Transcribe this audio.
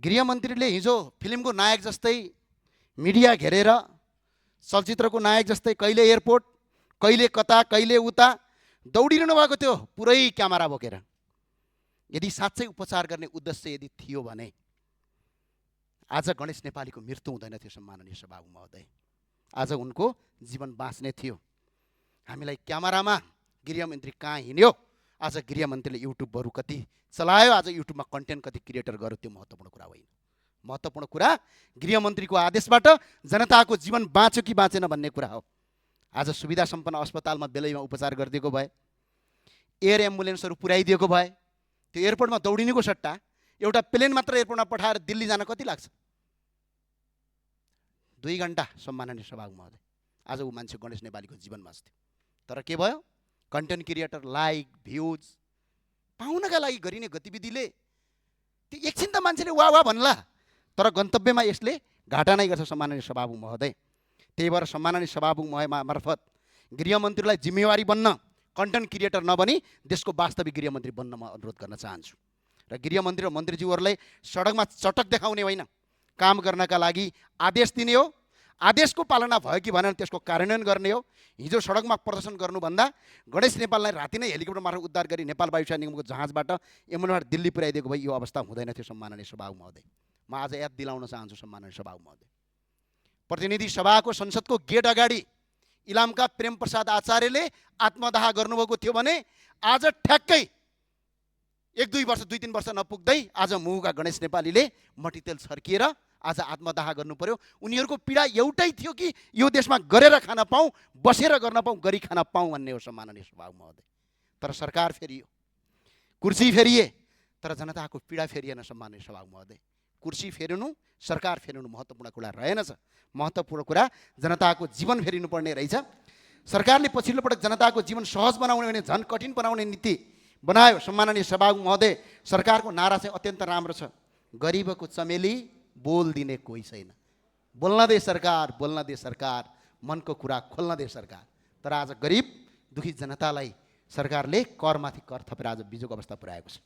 गृहमन्त्रीले हिजो फिल्मको नायक जस्तै मिडिया घेरेर चलचित्रको नायक जस्तै कहिले एयरपोर्ट कहिले कता कहिले उता दौडिरहनु भएको थियो पुरै क्यामेरा बोकेर। यदि साँच्चै उपचार गर्ने उद्देश्य यदि थियो भने आज गणेश नेपालीको मृत्यु हुँदैन थियो सम्माननीय सभामुख महोदय। आज उनको जीवन बाँच्ने थियो। हामीलाई क्यामेरामा गृहमन्त्री कहाँ हिँड्यो, आज गृहमन्त्रीले युट्युबहरू कति चलायो, आज युट्युबमा कन्टेन्ट कति क्रिएटर गर्यो, त्यो महत्त्वपूर्ण कुरा होइन। महत्त्वपूर्ण कुरा गृहमन्त्रीको आदेशबाट जनताको जीवन बाँच्यो कि बाँचेन भन्ने कुरा हो। आज सुविधा सम्पन्न अस्पतालमा बेलैमा उपचार गरिदिएको भए, एयर एम्बुलेन्सहरू पुर्याइदिएको भए, त्यो एयरपोर्टमा दौडिनेको सट्टा एउटा प्लेन मात्र एयरपोर्टमा पठाएर दिल्ली जान कति लाग्छ? 2 घण्टा सम्माननीय सभामुख महोदय। आज ऊ मान्छे गणेश नेपालीको जीवन बाँच्थ्यो। तर के भयो? कन्टेन्ट क्रिएटर लाइक भ्युज पाउनका लागि गरिने गतिविधिले त्यो एकछिन त मान्छेले वाह वाह भन्ला, तर गन्तव्यमा यसले घाटा नै गर्छ सम्माननीय सभामुख महोदय। त्यही भएर सम्माननीय सभामुख मार्फत गृहमन्त्रीलाई जिम्मेवारी बन्न, कन्टेन्ट क्रिएटर नबनी देशको वास्तविक गृहमन्त्री बन्न म अनुरोध गर्न चाहन्छु। र गृहमन्त्री र मन्त्रीज्यूहरूलाई सडकमा चटक देखाउने होइन, काम गर्नका लागि आदेश दिने हो। आदेशको पालना भयो कि भनेर त्यसको कार्यान्वयन गर्ने हो। हिजो सडकमा प्रदर्शन गर्नुभन्दा गणेश नेपाललाई राति नै हेलिकप्टर मार्फत उद्धार गरी नेपाल वायुसेना निगमको जहाजबाट एम्बुलेन्सबाट दिल्ली पुर्याइदिएको भए यो अवस्था हुँदैन थियो सम्माननीय सभामुख महोदय। म आज याद दिलाउन चाहन्छु सम्माननीय सभामुख महोदय। प्रतिनिधि सभाको संसदको गेट अगाडि इलामका प्रेम प्रसाद आचार्यले आत्मदाह गर्नुभएको थियो भने आज ठ्याक्कै 1-2 वर्ष 2-3 वर्ष नपुग्दै आज मुहुका गणेश नेपालीले मट्टीतेल छर्किएर आज आत्मदाह गर्नु पर्यो। उनीहरूको पीडा एउटै थियो कि यो देशमा गरेर खान पाऊँ, बसेर गर्न पाऊँ, गरी खान पाऊँ भन्ने हो सम्माननीय सभामुख महोदय। तर सरकार फेरियो, कुर्सी फेरिए, तर जनताको पीडा फेरिएन सम्माननीय सभामुख महोदय। कुर्सी फेरिनु, सरकार फेरिनु महत्त्वपूर्ण कुरा रहेनछ। महत्त्वपूर्ण कुरा जनताको जीवन फेरिनु पर्ने रहेछ। सरकारले पछिल्लो पटक जनताको जीवन सहज बनाउने भने झन् कठिन बनाउने नीति बनायो सम्माननीय सभामुख महोदय। सरकारको नारा चाहिँ अत्यन्त राम्रो छ, गरिबको चमेली बोल दिने कोही छैन। बोल्न दे सरकार, बोल्न दे सरकार, मनको कुरा खोल्न दे सरकार। तर आज गरिब दुखी जनतालाई सरकारले करमाथि कर थपेर आज बिजोको अवस्था पुर्याएको छ।